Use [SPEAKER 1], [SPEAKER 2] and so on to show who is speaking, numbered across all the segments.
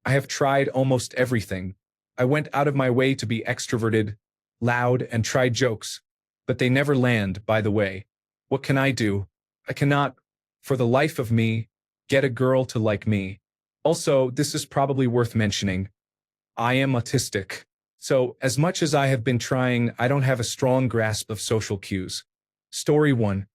[SPEAKER 1] I have tried almost everything. I went out of my way to be extroverted, loud, and tried jokes. But they never land, by the way. What can I do? I cannot, for the life of me, get a girl to like me. Also, this is probably worth mentioning. I am autistic. So, as much as I have been trying, I don't have a strong grasp of social cues. Story 1.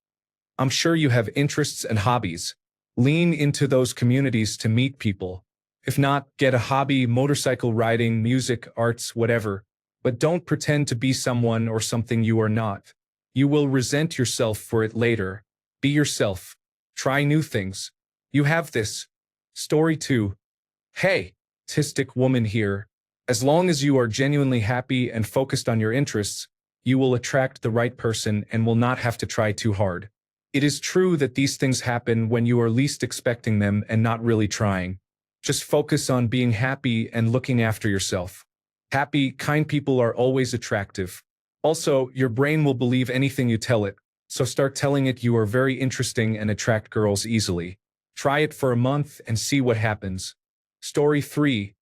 [SPEAKER 1] I'm sure you have interests and hobbies. Lean into those communities to meet people. If not, get a hobby, motorcycle riding, music, arts, whatever. But don't pretend to be someone or something you are not. You will resent yourself for it later. Be yourself. Try new things. You have this. Story 2. Hey, autistic woman here. As long as you are genuinely happy and focused on your interests, you will attract the right person and will not have to try too hard. It is true that these things happen when you are least expecting them and not really trying. Just focus on being happy and looking after yourself. Happy, kind people are always attractive. Also, your brain will believe anything you tell it, so start telling it you are very interesting and attract girls easily. Try it for a month and see what happens. Story 3.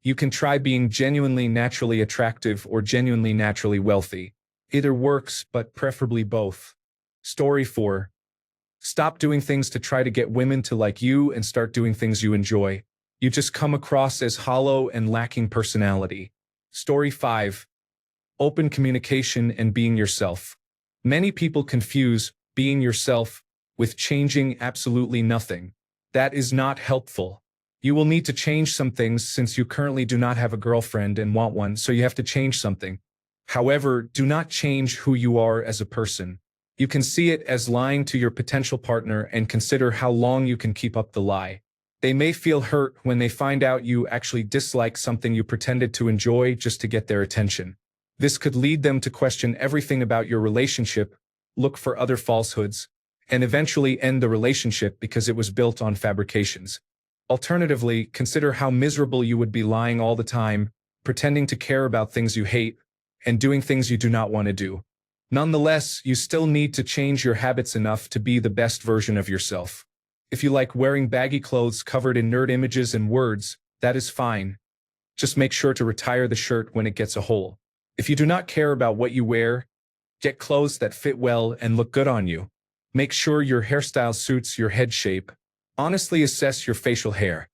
[SPEAKER 1] You can try being genuinely naturally attractive or genuinely naturally wealthy. Either works, but preferably both. Story 4. Stop doing things to try to get women to like you and start doing things you enjoy. You just come across as hollow and lacking personality. Story 5. Open communication and being yourself. Many people confuse being yourself with changing absolutely nothing. That is not helpful. You will need to change some things since you currently do not have a girlfriend and want one, so you have to change something. However, do not change who you are as a person. You can see it as lying to your potential partner and consider how long you can keep up the lie. They may feel hurt when they find out you actually dislike something you pretended to enjoy just to get their attention. This could lead them to question everything about your relationship, look for other falsehoods, and eventually end the relationship because it was built on fabrications. Alternatively, consider how miserable you would be lying all the time, pretending to care about things you hate, and doing things you do not want to do. Nonetheless, you still need to change your habits enough to be the best version of yourself. If you like wearing baggy clothes covered in nerd images and words, that is fine. Just make sure to retire the shirt when it gets a hole. If you do not care about what you wear, get clothes that fit well and look good on you. Make sure your hairstyle suits your head shape. Honestly assess your facial hair.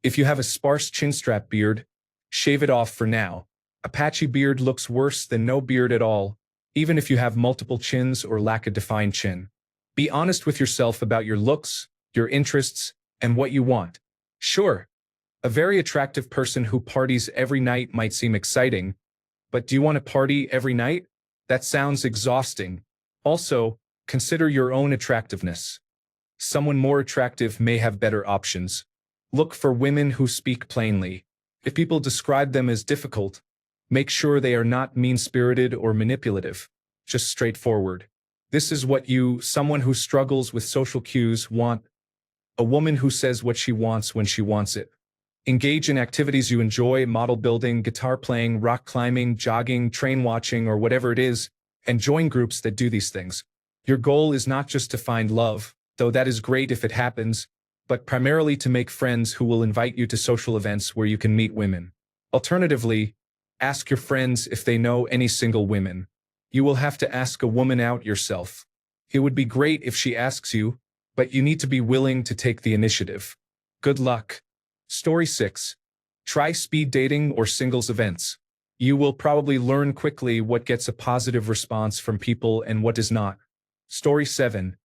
[SPEAKER 1] If you have a sparse chin-strap beard, shave it off for now. A patchy beard looks worse than no beard at all, even if you have multiple chins or lack a defined chin. Be honest with yourself about your looks, your interests, and what you want. Sure, a very attractive person who parties every night might seem exciting, but do you want to party every night? That sounds exhausting. Also, consider your own attractiveness. Someone more attractive may have better options. Look for women who speak plainly. If people describe them as difficult, make sure they are not mean-spirited or manipulative, just straightforward. This is what you, someone who struggles with social cues, want. A woman who says what she wants when she wants it. Engage in activities you enjoy, model building, guitar playing, rock climbing, jogging, train watching, or whatever it is, and join groups that do these things. Your goal is not just to find love, though that is great if it happens, but primarily to make friends who will invite you to social events where you can meet women. Alternatively, ask your friends if they know any single women. You will have to ask a woman out yourself. It would be great if she asks you, but you need to be willing to take the initiative. Good luck. Story 6. Try speed dating or singles events. You will probably learn quickly what gets a positive response from people and what does not. Story 7.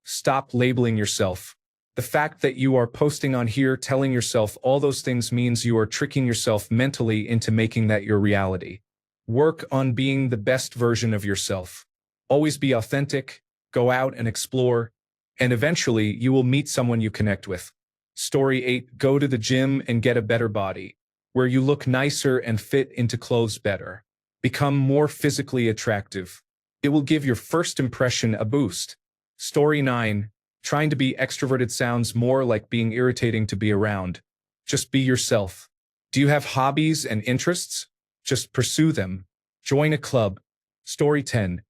[SPEAKER 1] Stop labeling yourself. The fact that you are posting on here telling yourself all those things means you are tricking yourself mentally into making that your reality. Work on being the best version of yourself. Always be authentic, go out and explore, and eventually you will meet someone you connect with. Story 8. Go to the gym and get a better body, where you look nicer and fit into clothes better. Become more physically attractive. It will give your first impression a boost. Story 9. Trying to be extroverted sounds more like being irritating to be around. Just be yourself. Do you have hobbies and interests? Just pursue them. Join a club. Story 10.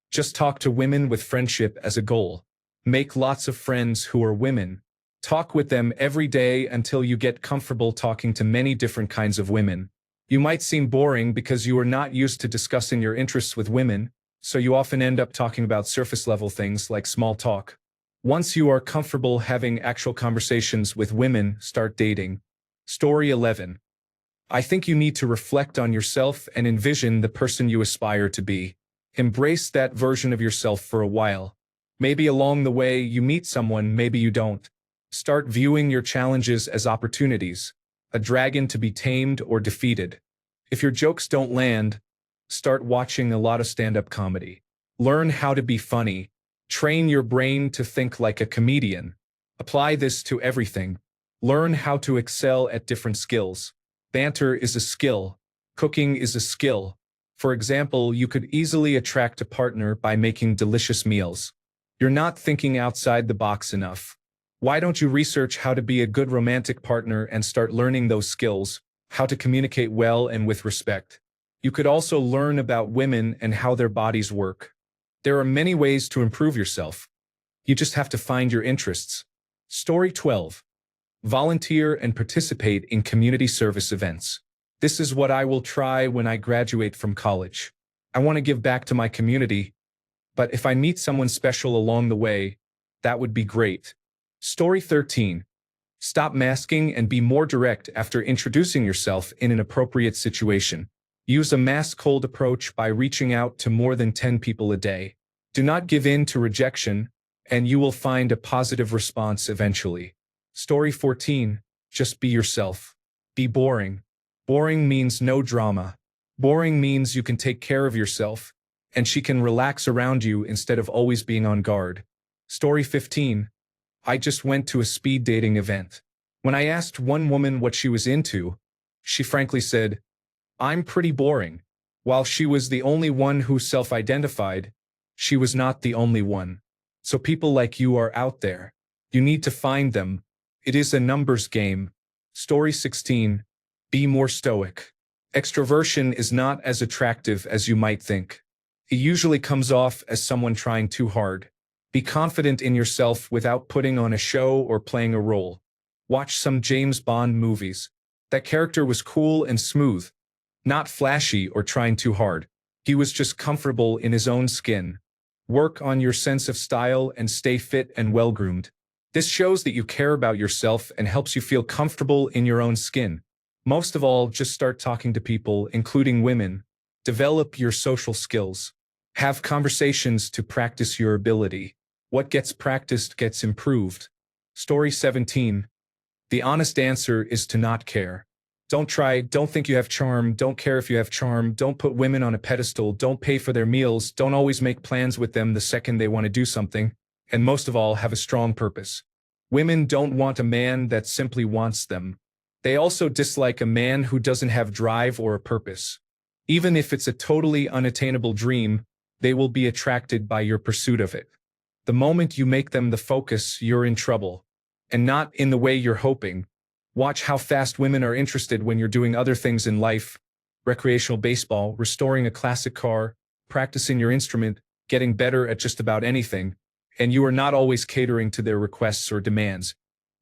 [SPEAKER 1] Just talk to women with friendship as a goal. Make lots of friends who are women. Talk with them every day until you get comfortable talking to many different kinds of women. You might seem boring because you are not used to discussing your interests with women, so you often end up talking about surface-level things like small talk. Once you are comfortable having actual conversations with women, start dating. Story 11. I think you need to reflect on yourself and envision the person you aspire to be. Embrace that version of yourself for a while. Maybe along the way you meet someone, maybe you don't. Start viewing your challenges as opportunities, a dragon to be tamed or defeated. If your jokes don't land, start watching a lot of stand-up comedy. Learn how to be funny. Train your brain to think like a comedian. Apply this to everything. Learn how to excel at different skills. Banter is a skill. Cooking is a skill. For example, you could easily attract a partner by making delicious meals. You're not thinking outside the box enough. Why don't you research how to be a good romantic partner and start learning those skills, how to communicate well and with respect? You could also learn about women and how their bodies work. There are many ways to improve yourself. You just have to find your interests. Story 12. Volunteer and participate in community service events. This is what I will try when I graduate from college. I want to give back to my community, but if I meet someone special along the way, that would be great. Story 13. Stop masking and be more direct after introducing yourself in an appropriate situation. Use a mask-cold approach by reaching out to more than 10 people a day. Do not give in to rejection, and you will find a positive response eventually. Story 14. Just be yourself. Be boring. Boring means no drama. Boring means you can take care of yourself, and she can relax around you instead of always being on guard. Story 15. I just went to a speed dating event. When I asked one woman what she was into, she frankly said, "I'm pretty boring." While she was the only one who self-identified, she was not the only one. So people like you are out there. You need to find them. It is a numbers game. Story 16. Be more stoic. Extroversion is not as attractive as you might think. It usually comes off as someone trying too hard. Be confident in yourself without putting on a show or playing a role. Watch some James Bond movies. That character was cool and smooth, not flashy or trying too hard. He was just comfortable in his own skin. Work on your sense of style and stay fit and well-groomed. This shows that you care about yourself and helps you feel comfortable in your own skin. Most of all, just start talking to people, including women. Develop your social skills. Have conversations to practice your ability. What gets practiced gets improved. Story 17. The honest answer is to not care. Don't try, don't think you have charm, don't care if you have charm, don't put women on a pedestal, don't pay for their meals, don't always make plans with them the second they want to do something, and most of all, have a strong purpose. Women don't want a man that simply wants them. They also dislike a man who doesn't have drive or a purpose. Even if it's a totally unattainable dream, they will be attracted by your pursuit of it. The moment you make them the focus, you're in trouble. And not in the way you're hoping. Watch how fast women are interested when you're doing other things in life. Recreational baseball, restoring a classic car, practicing your instrument, getting better at just about anything. And you are not always catering to their requests or demands.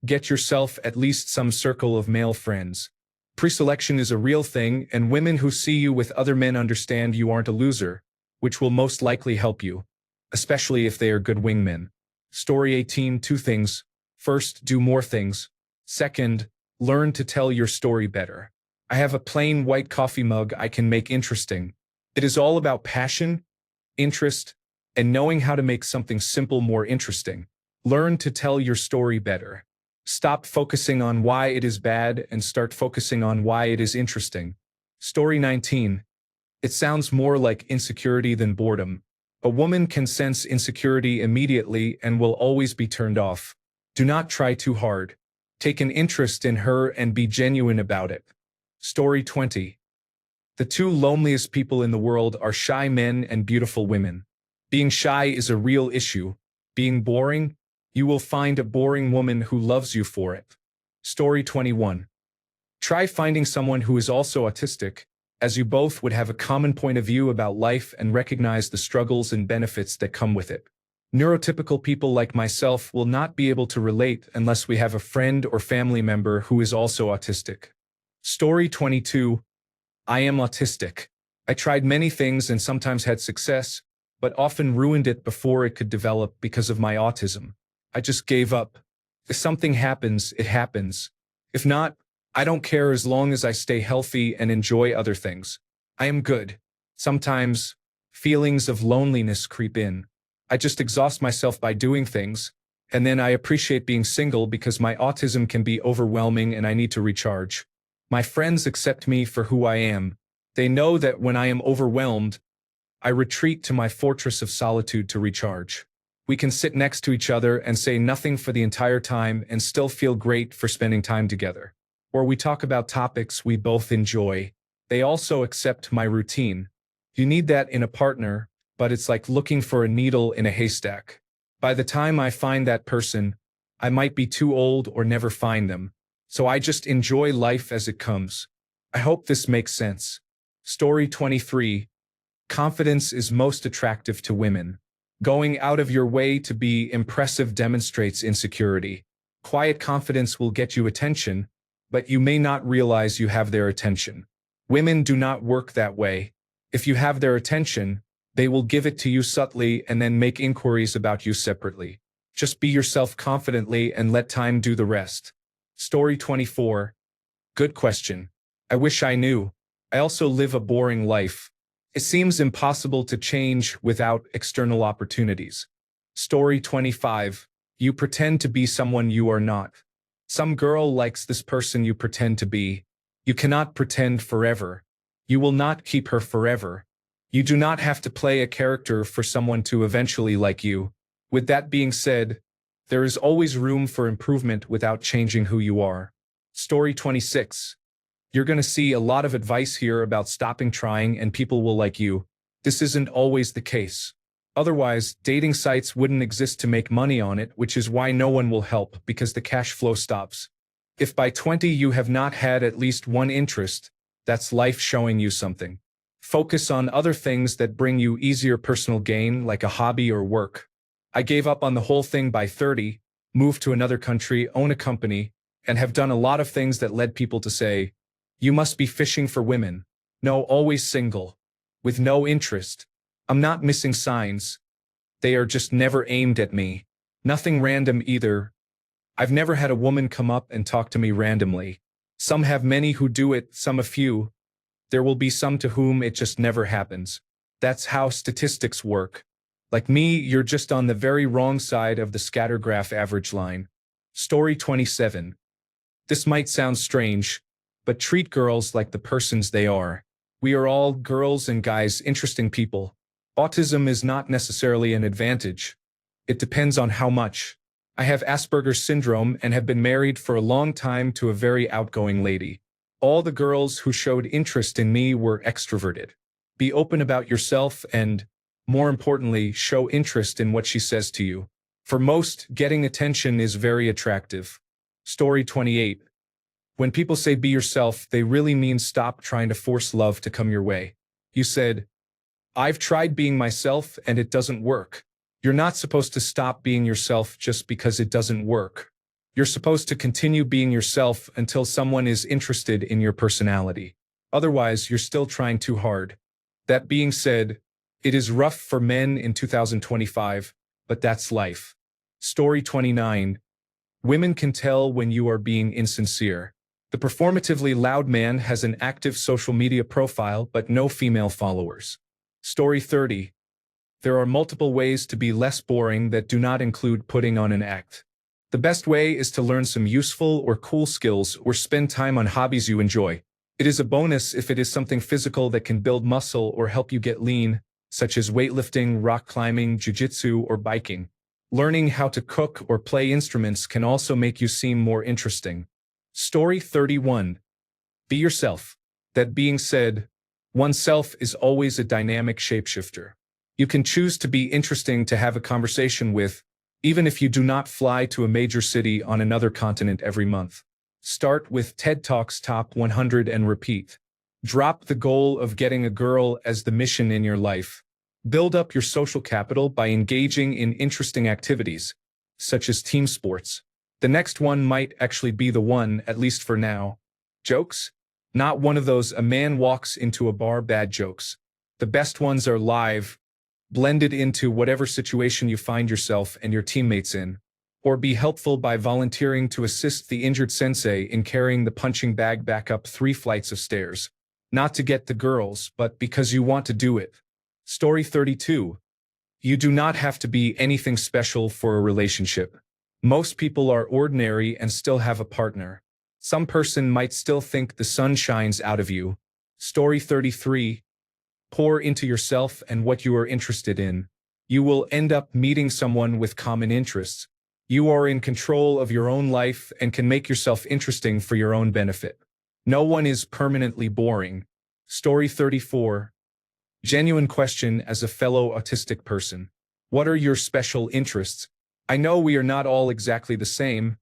[SPEAKER 1] Get yourself at least some circle of male friends. Pre-selection is a real thing, and women who see you with other men understand you aren't a loser, which will most likely help you, especially if they are good wingmen. Story 18. 2 things. First, do more things. Second, learn to tell your story better. I have a plain white coffee mug I can make interesting. It is all about passion, interest, and knowing how to make something simple more interesting. Learn to tell your story better. Stop focusing on why it is bad and start focusing on why it is interesting. Story 19. It sounds more like insecurity than boredom. A woman can sense insecurity immediately and will always be turned off. Do not try too hard. Take an interest in her and be genuine about it. Story 20. The 2 loneliest people in the world are shy men and beautiful women. Being shy is a real issue. Being boring, you will find a boring woman who loves you for it. Story 21. Try finding someone who is also autistic, as you both would have a common point of view about life and recognize the struggles and benefits that come with it. Neurotypical people like myself will not be able to relate unless we have a friend or family member who is also autistic. Story 22. I am autistic. I tried many things and sometimes had success, but often ruined it before it could develop because of my autism. I just gave up. If something happens, it happens. If not, I don't care as long as I stay healthy and enjoy other things. I am good. Sometimes, feelings of loneliness creep in. I just exhaust myself by doing things, and then I appreciate being single because my autism can be overwhelming and I need to recharge. My friends accept me for who I am. They know that when I am overwhelmed, I retreat to my fortress of solitude to recharge. We can sit next to each other and say nothing for the entire time and still feel great for spending time together. Or we talk about topics we both enjoy. They also accept my routine. You need that in a partner, but it's like looking for a needle in a haystack. By the time I find that person, I might be too old or never find them. So I just enjoy life as it comes. I hope this makes sense. Story 23. Confidence is most attractive to women. Going out of your way to be impressive demonstrates insecurity. Quiet confidence will get you attention, but you may not realize you have their attention. Women do not work that way. If you have their attention, they will give it to you subtly and then make inquiries about you separately. Just be yourself confidently and let time do the rest. Story 24. Good question. I wish I knew. I also live a boring life. It seems impossible to change without external opportunities. Story 25. You pretend to be someone you are not. Some girl likes this person you pretend to be. You cannot pretend forever. You will not keep her forever. You do not have to play a character for someone to eventually like you. With that being said, there is always room for improvement without changing who you are. Story 26. You're going to see a lot of advice here about stopping trying and people will like you. This isn't always the case. Otherwise, dating sites wouldn't exist to make money on it, which is why no one will help because the cash flow stops. If by 20 you have not had at least one interest, that's life showing you something. Focus on other things that bring you easier personal gain, like a hobby or work. I gave up on the whole thing by 30, moved to another country, own a company, and have done a lot of things that led people to say, you must be fishing for women. No, always single. With no interest. I'm not missing signs. They are just never aimed at me. Nothing random either. I've never had a woman come up and talk to me randomly. Some have many who do it, some a few. There will be some to whom it just never happens. That's how statistics work. Like me, you're just on the very wrong side of the scatter graph average line. Story 27. This might sound strange, but treat girls like the persons they are. We are all, girls and guys, interesting people. Autism is not necessarily an advantage. It depends on how much. I have Asperger's syndrome and have been married for a long time to a very outgoing lady. All the girls who showed interest in me were extroverted. Be open about yourself and, more importantly, show interest in what she says to you. For most, getting attention is very attractive. Story 28. When people say be yourself, they really mean stop trying to force love to come your way. You said, I've tried being myself and it doesn't work. You're not supposed to stop being yourself just because it doesn't work. You're supposed to continue being yourself until someone is interested in your personality. Otherwise, you're still trying too hard. That being said, it is rough for men in 2025, but that's life. Story 29. Women can tell when you are being insincere. The performatively loud man has an active social media profile but no female followers. Story 30. There are multiple ways to be less boring that do not include putting on an act. The best way is to learn some useful or cool skills or spend time on hobbies you enjoy. It is a bonus if it is something physical that can build muscle or help you get lean, such as weightlifting, rock climbing, jiu-jitsu, or biking. Learning how to cook or play instruments can also make you seem more interesting. Story 31. Be yourself. That being said, oneself is always a dynamic shapeshifter. You can choose to be interesting to have a conversation with, even if you do not fly to a major city on another continent every month. Start with TED Talks Top 100 and repeat. Drop the goal of getting a girl as the mission in your life. Build up your social capital by engaging in interesting activities, such as team sports. The next one might actually be the one, at least for now. Jokes? Not one of those a man walks into a bar bad jokes. The best ones are live, blended into whatever situation you find yourself and your teammates in. Or be helpful by volunteering to assist the injured sensei in carrying the punching bag back up 3 flights of stairs. Not to get the girls, but because you want to do it. Story 32. You do not have to be anything special for a relationship. Most people are ordinary and still have a partner. Some person might still think the sun shines out of you. Story 33. Pour into yourself and what you are interested in. You will end up meeting someone with common interests. You are in control of your own life and can make yourself interesting for your own benefit. No one is permanently boring. Story 34. Genuine question as a fellow autistic person. What are your special interests? I know we are not all exactly the same,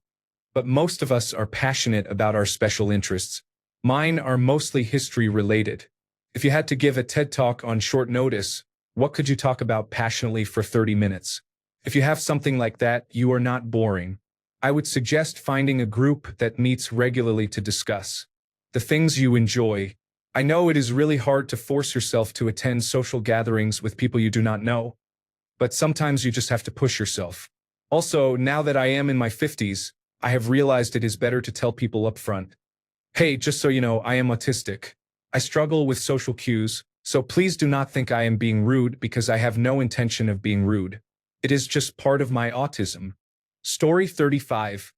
[SPEAKER 1] but most of us are passionate about our special interests. Mine are mostly history related. If you had to give a TED Talk on short notice, what could you talk about passionately for 30 minutes? If you have something like that, you are not boring. I would suggest finding a group that meets regularly to discuss the things you enjoy. I know it is really hard to force yourself to attend social gatherings with people you do not know, but sometimes you just have to push yourself. Also, now that I am in my 50s, I have realized it is better to tell people up front. Hey, just so you know, I am autistic. I struggle with social cues, so please do not think I am being rude because I have no intention of being rude. It is just part of my autism. Story 35.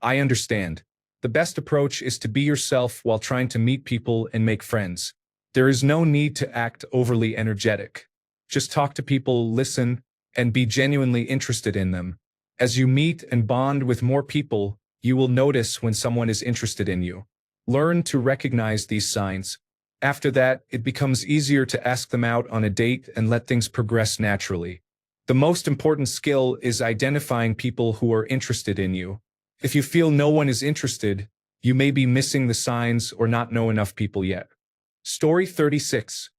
[SPEAKER 1] I understand. The best approach is to be yourself while trying to meet people and make friends. There is no need to act overly energetic. Just talk to people, listen, and be genuinely interested in them. As you meet and bond with more people, you will notice when someone is interested in you. Learn to recognize these signs. After that, it becomes easier to ask them out on a date and let things progress naturally. The most important skill is identifying people who are interested in you. If you feel no one is interested, you may be missing the signs or not know enough people yet. Story 36.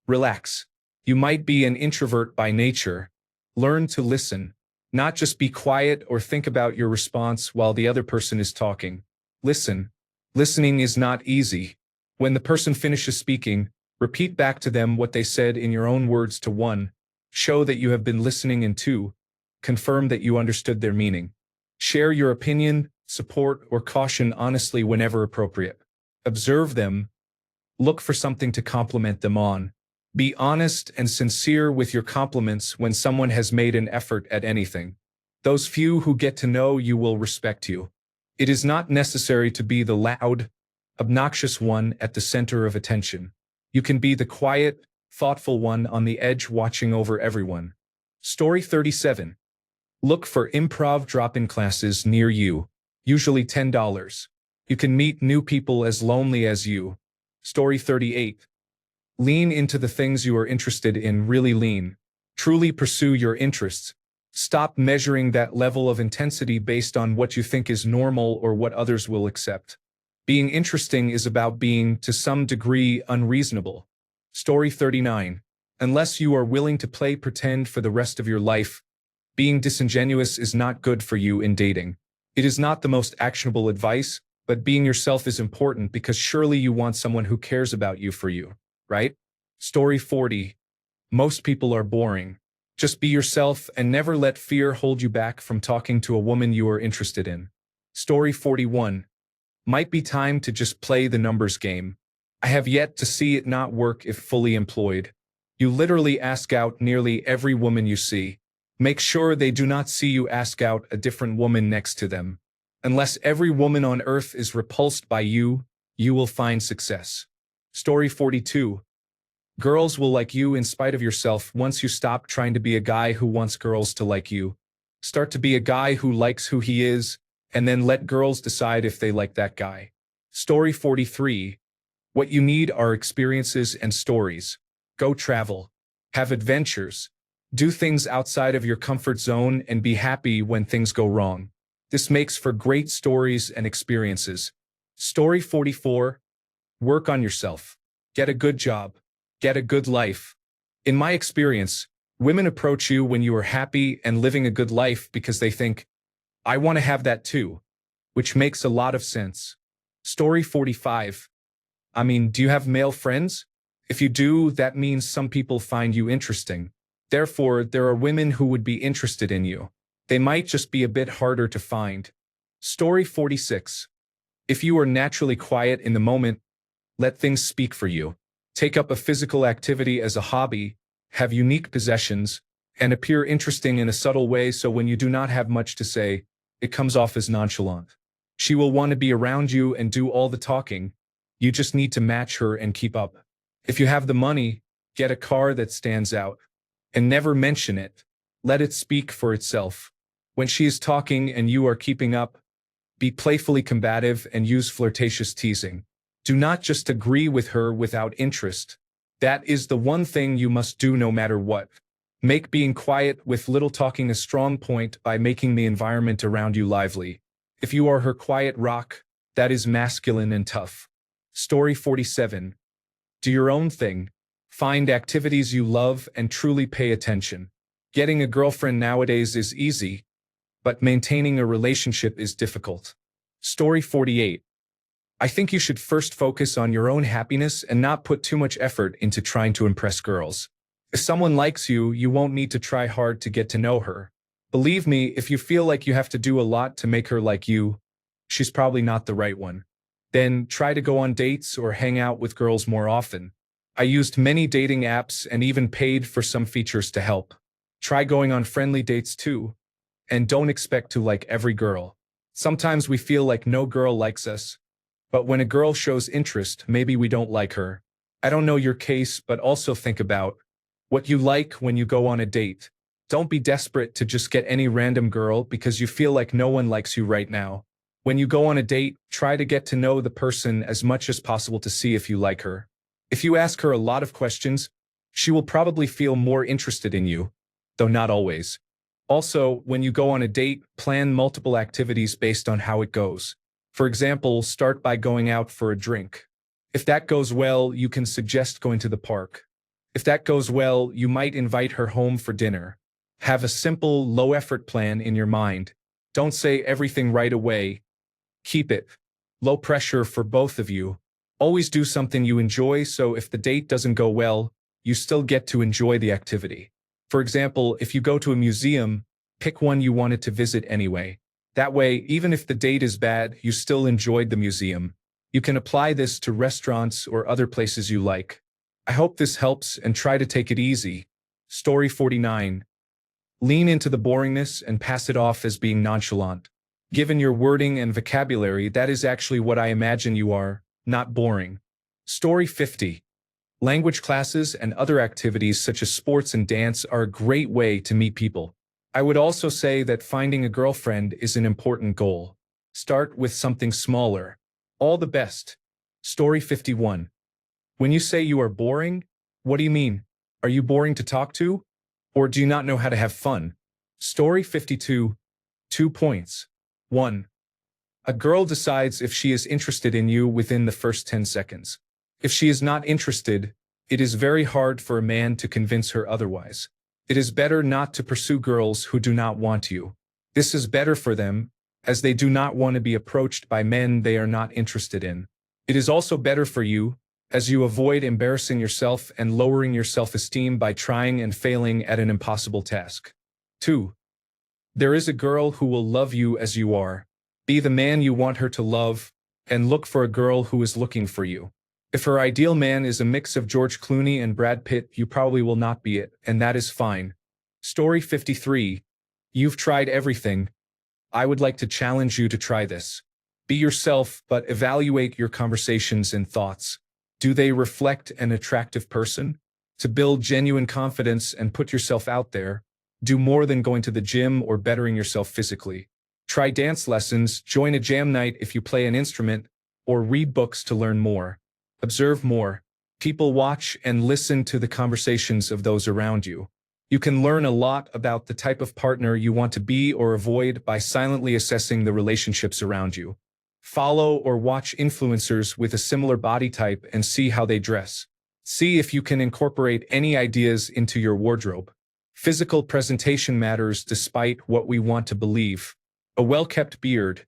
[SPEAKER 1] Relax. You might be an introvert by nature. Learn to listen. Not just be quiet or think about your response while the other person is talking. Listen. Listening is not easy. When the person finishes speaking, repeat back to them what they said in your own words to 1. Show that you have been listening and 2. Confirm that you understood their meaning. Share your opinion, support, or caution honestly whenever appropriate. Observe them. Look for something to compliment them on. Be honest and sincere with your compliments when someone has made an effort at anything. Those few who get to know you will respect you. It is not necessary to be the loud, obnoxious one at the center of attention. You can be the quiet, thoughtful one on the edge watching over everyone. Story 37. Look for improv drop-in classes near you, usually $10. You can meet new people as lonely as you. Story 38. Lean into the things you are interested in, really lean. Truly pursue your interests. Stop measuring that level of intensity based on what you think is normal or what others will accept. Being interesting is about being, to some degree, unreasonable. Story 39. Unless you are willing to play pretend for the rest of your life, being disingenuous is not good for you in dating. It is not the most actionable advice, but being yourself is important because surely you want someone who cares about you for you, right? Story 40. Most people are boring. Just be yourself and never let fear hold you back from talking to a woman you are interested in. Story 41. Might be time to just play the numbers game. I have yet to see it not work if fully employed. You literally ask out nearly every woman you see. Make sure they do not see you ask out a different woman next to them. Unless every woman on earth is repulsed by you, you will find success. Story 42. Girls will like you in spite of yourself once you stop trying to be a guy who wants girls to like you. Start to be a guy who likes who he is, and then let girls decide if they like that guy. Story 43. What you need are experiences and stories. Go travel. Have adventures. Do things outside of your comfort zone and be happy when things go wrong. This makes for great stories and experiences. Story 44. Work on yourself. Get a good job. Get a good life. In my experience, women approach you when you are happy and living a good life because they think, I want to have that too, which makes a lot of sense. Story 45. Do you have male friends? If you do, that means some people find you interesting. Therefore, there are women who would be interested in you. They might just be a bit harder to find. Story 46. If you are naturally quiet in the moment, let things speak for you. Take up a physical activity as a hobby, have unique possessions, and appear interesting in a subtle way so when you do not have much to say, it comes off as nonchalant. She will want to be around you and do all the talking. You just need to match her and keep up. If you have the money, get a car that stands out. And never mention it. Let it speak for itself. When she is talking and you are keeping up, be playfully combative and use flirtatious teasing. Do not just agree with her without interest. That is the one thing you must do no matter what. Make being quiet with little talking a strong point by making the environment around you lively. If you are her quiet rock, that is masculine and tough. Story 47. Do your own thing. Find activities you love and truly pay attention. Getting a girlfriend nowadays is easy, but maintaining a relationship is difficult. Story 48. I think you should first focus on your own happiness and not put too much effort into trying to impress girls. If someone likes you, you won't need to try hard to get to know her. Believe me, if you feel like you have to do a lot to make her like you, she's probably not the right one. Then try to go on dates or hang out with girls more often. I used many dating apps and even paid for some features to help. Try going on friendly dates too. And don't expect to like every girl. Sometimes we feel like no girl likes us. But when a girl shows interest, maybe we don't like her. I don't know your case, but also think about what you like when you go on a date. Don't be desperate to just get any random girl because you feel like no one likes you right now. When you go on a date, try to get to know the person as much as possible to see if you like her. If you ask her a lot of questions, she will probably feel more interested in you, though not always. Also, when you go on a date, plan multiple activities based on how it goes. For example, start by going out for a drink. If that goes well, you can suggest going to the park. If that goes well, you might invite her home for dinner. Have a simple, low-effort plan in your mind. Don't say everything right away. Keep it low pressure for both of you. Always do something you enjoy so if the date doesn't go well, you still get to enjoy the activity. For example, if you go to a museum, pick one you wanted to visit anyway. That way, even if the date is bad, you still enjoyed the museum. You can apply this to restaurants or other places you like. I hope this helps and try to take it easy. Story 49. Lean into the boringness and pass it off as being nonchalant. Given your wording and vocabulary, that is actually what I imagine you are, not boring. Story 50. Language classes and other activities such as sports and dance are a great way to meet people. I would also say that finding a girlfriend is an important goal. Start with something smaller. All the best. Story 51. When you say you are boring, what do you mean? Are you boring to talk to? Or do you not know how to have fun? Story 52. 2 points. 1. A girl decides if she is interested in you within the first 10 seconds. If she is not interested, it is very hard for a man to convince her otherwise. It is better not to pursue girls who do not want you. This is better for them, as they do not want to be approached by men they are not interested in. It is also better for you, as you avoid embarrassing yourself and lowering your self-esteem by trying and failing at an impossible task. 2. There is a girl who will love you as you are. Be the man you want her to love, and look for a girl who is looking for you. If her ideal man is a mix of George Clooney and Brad Pitt, you probably will not be it, and that is fine. Story 53. You've tried everything. I would like to challenge you to try this. Be yourself, but evaluate your conversations and thoughts. Do they reflect an attractive person? To build genuine confidence and put yourself out there, do more than going to the gym or bettering yourself physically. Try dance lessons, join a jam night if you play an instrument, or read books to learn more. Observe more. People watch and listen to the conversations of those around you. You can learn a lot about the type of partner you want to be or avoid by silently assessing the relationships around you. Follow or watch influencers with a similar body type and see how they dress. See if you can incorporate any ideas into your wardrobe. Physical presentation matters despite what we want to believe. A well-kept beard,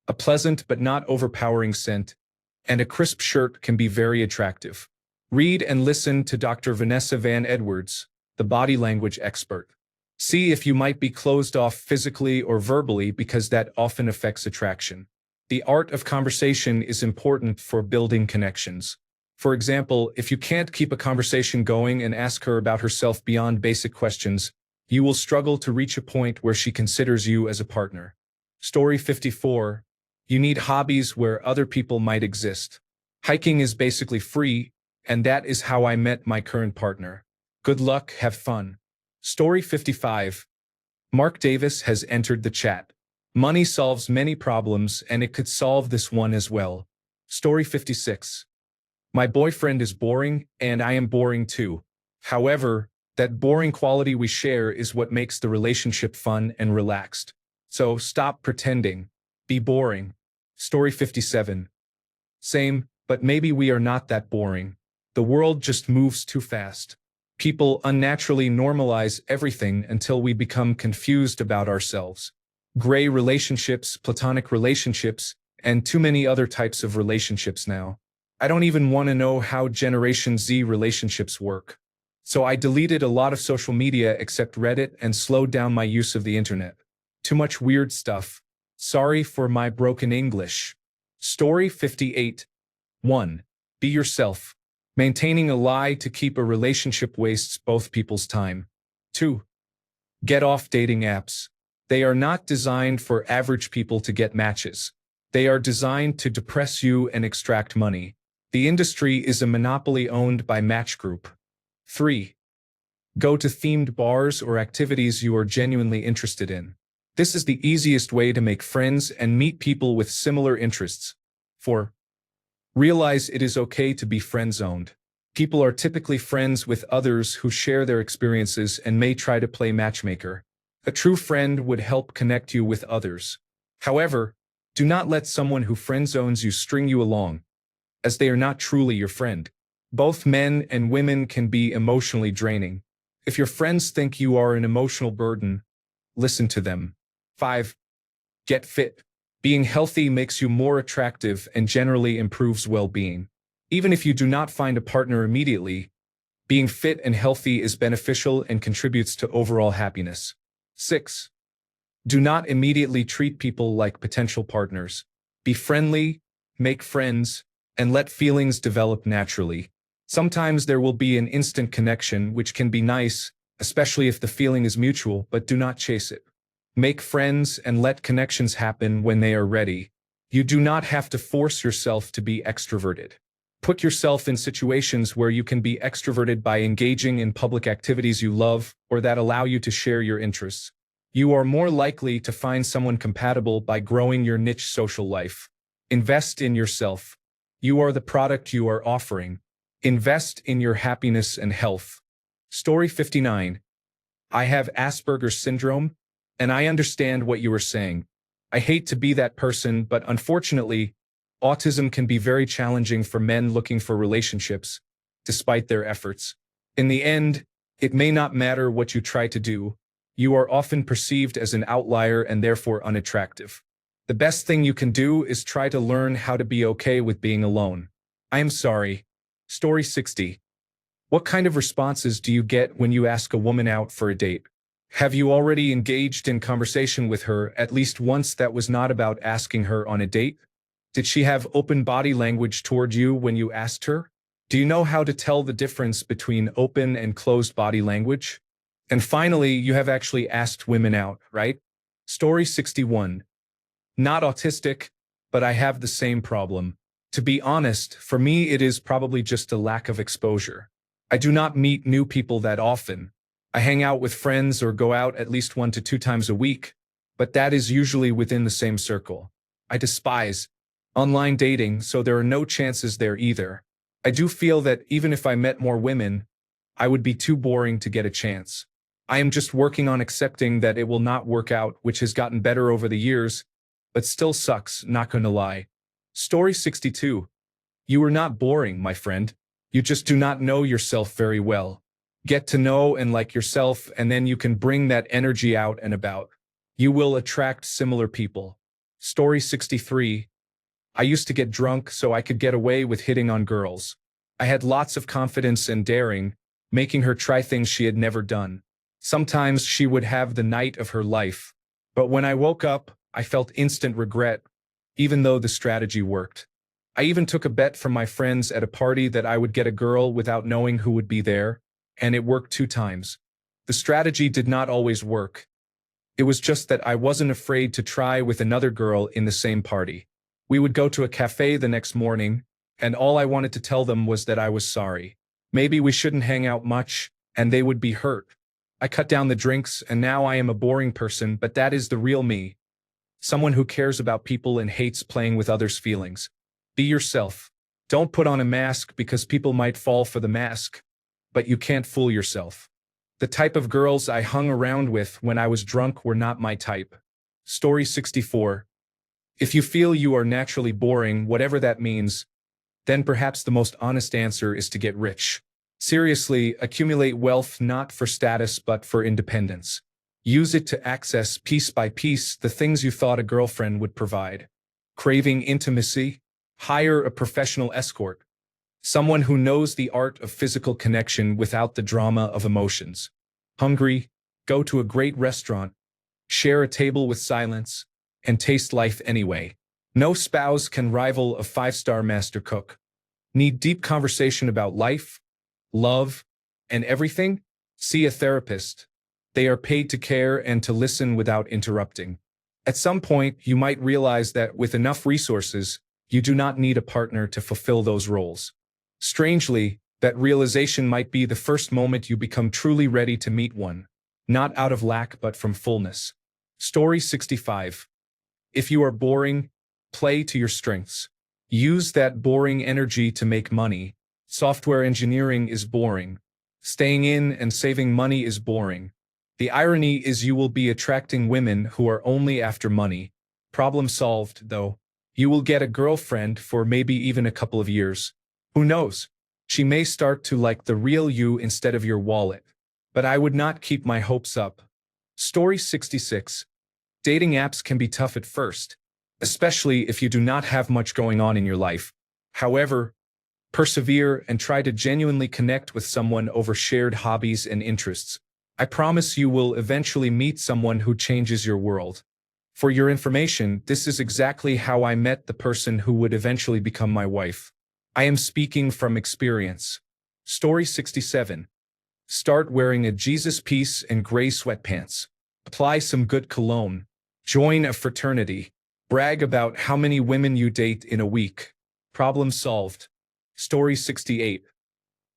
[SPEAKER 1] a pleasant but not overpowering scent, and a crisp shirt can be very attractive. Read and listen to Dr. Vanessa Van Edwards, the body language expert. See if you might be closed off physically or verbally because that often affects attraction. The art of conversation is important for building connections. For example, if you can't keep a conversation going and ask her about herself beyond basic questions, you will struggle to reach a point where she considers you as a partner. Story 54. You need hobbies where other people might exist. Hiking is basically free, and that is how I met my current partner. Good luck, have fun. Story 55. Mark Davis has entered the chat. Money solves many problems, and it could solve this one as well. Story 56. My boyfriend is boring, and I am boring too. However, that boring quality we share is what makes the relationship fun and relaxed. So stop pretending. Be boring. Story 57. Same, but maybe we are not that boring. The world just moves too fast. People unnaturally normalize everything until we become confused about ourselves. Gray relationships, platonic relationships, and too many other types of relationships now. I don't even want to know how Generation Z relationships work. So I deleted a lot of social media except Reddit and slowed down my use of the internet. Too much weird stuff. Sorry for my broken English. Story 58. 1. Be yourself. Maintaining a lie to keep a relationship wastes both people's time. 2. Get off dating apps. They are not designed for average people to get matches. They are designed to depress you and extract money. The industry is a monopoly owned by Match Group. 3. Go to themed bars or activities you are genuinely interested in. This is the easiest way to make friends and meet people with similar interests. 4. Realize it is okay to be friend-zoned. People are typically friends with others who share their experiences and may try to play matchmaker. A true friend would help connect you with others. However, do not let someone who friend-zones you string you along, as they are not truly your friend. Both men and women can be emotionally draining. If your friends think you are an emotional burden, listen to them. 5. Get fit. Being healthy makes you more attractive and generally improves well-being. Even if you do not find a partner immediately, being fit and healthy is beneficial and contributes to overall happiness. 6. Do not immediately treat people like potential partners. Be friendly, make friends, and let feelings develop naturally. Sometimes there will be an instant connection, which can be nice, especially if the feeling is mutual, but do not chase it. Make friends and let connections happen when they are ready. You do not have to force yourself to be extroverted. Put yourself in situations where you can be extroverted by engaging in public activities you love or that allow you to share your interests. You are more likely to find someone compatible by growing your niche social life. Invest in yourself. You are the product you are offering. Invest in your happiness and health. Story 59. I have Asperger's syndrome, and I understand what you are saying. I hate to be that person, but unfortunately, autism can be very challenging for men looking for relationships, despite their efforts. In the end, it may not matter what you try to do. You are often perceived as an outlier and therefore unattractive. The best thing you can do is try to learn how to be okay with being alone. I am sorry. Story 60. What kind of responses do you get when you ask a woman out for a date? Have you already engaged in conversation with her at least once that was not about asking her on a date? Did she have open body language toward you when you asked her? Do you know how to tell the difference between open and closed body language? And finally, you have actually asked women out, right? Story 61. Not autistic, but I have the same problem. To be honest, for me it is probably just a lack of exposure. I do not meet new people that often. I hang out with friends or go out at least 1 to 2 times a week, but that is usually within the same circle. I despise online dating, so there are no chances there either. I do feel that even if I met more women, I would be too boring to get a chance. I am just working on accepting that it will not work out, which has gotten better over the years, but still sucks, not gonna lie. Story 62. You are not boring, my friend. You just do not know yourself very well. Get to know and like yourself, and then you can bring that energy out and about. You will attract similar people. Story 63. I used to get drunk so I could get away with hitting on girls. I had lots of confidence and daring, making her try things she had never done. Sometimes she would have the night of her life. But when I woke up, I felt instant regret, even though the strategy worked. I even took a bet from my friends at a party that I would get a girl without knowing who would be there, and it worked 2 times. The strategy did not always work. It was just that I wasn't afraid to try with another girl in the same party. We would go to a cafe the next morning, and all I wanted to tell them was that I was sorry. Maybe we shouldn't hang out much, and they would be hurt. I cut down the drinks, and now I am a boring person, but that is the real me. Someone who cares about people and hates playing with others' feelings. Be yourself. Don't put on a mask because people might fall for the mask. But you can't fool yourself. The type of girls I hung around with when I was drunk were not my type. Story 64. If you feel you are naturally boring, whatever that means, then perhaps the most honest answer is to get rich. Seriously, accumulate wealth not for status but for independence. Use it to access piece by piece the things you thought a girlfriend would provide. Craving intimacy? Hire a professional escort. Someone who knows the art of physical connection without the drama of emotions. Hungry? Go to a great restaurant. Share a table with silence. And taste life anyway. No spouse can rival a 5-star master cook. Need deep conversation about life, love, and everything? See a therapist. They are paid to care and to listen without interrupting. At some point, you might realize that with enough resources, you do not need a partner to fulfill those roles. Strangely, that realization might be the first moment you become truly ready to meet one, not out of lack but from fullness. Story 65. If you are boring, play to your strengths. Use that boring energy to make money. Software engineering is boring. Staying in and saving money is boring. The irony is you will be attracting women who are only after money. Problem solved, though. You will get a girlfriend for maybe even a couple of years. Who knows? She may start to like the real you instead of your wallet. But I would not keep my hopes up. Story 66. Dating apps can be tough at first, especially if you do not have much going on in your life. However, persevere and try to genuinely connect with someone over shared hobbies and interests. I promise you will eventually meet someone who changes your world. For your information, this is exactly how I met the person who would eventually become my wife. I am speaking from experience. Story 67. Start wearing a Jesus piece and gray sweatpants. Apply some good cologne. Join a fraternity. Brag about how many women you date in a week. Problem solved. Story 68.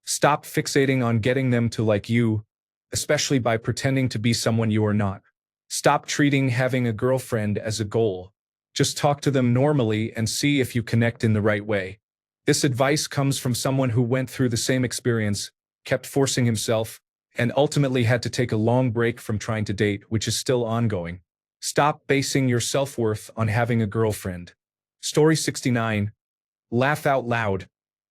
[SPEAKER 1] Stop fixating on getting them to like you, especially by pretending to be someone you are not. Stop treating having a girlfriend as a goal. Just talk to them normally and see if you connect in the right way. This advice comes from someone who went through the same experience, kept forcing himself, and ultimately had to take a long break from trying to date, which is still ongoing. Stop basing your self-worth on having a girlfriend. Story 69. Laugh out loud.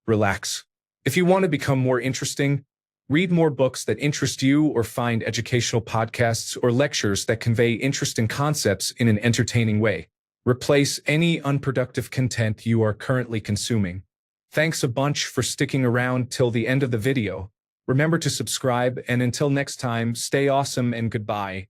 [SPEAKER 1] Relax. If you want to become more interesting, read more books that interest you or find educational podcasts or lectures that convey interesting concepts in an entertaining way. Replace any unproductive content you are currently consuming. Thanks a bunch for sticking around till the end of the video. Remember to subscribe, and until next time, stay awesome and goodbye.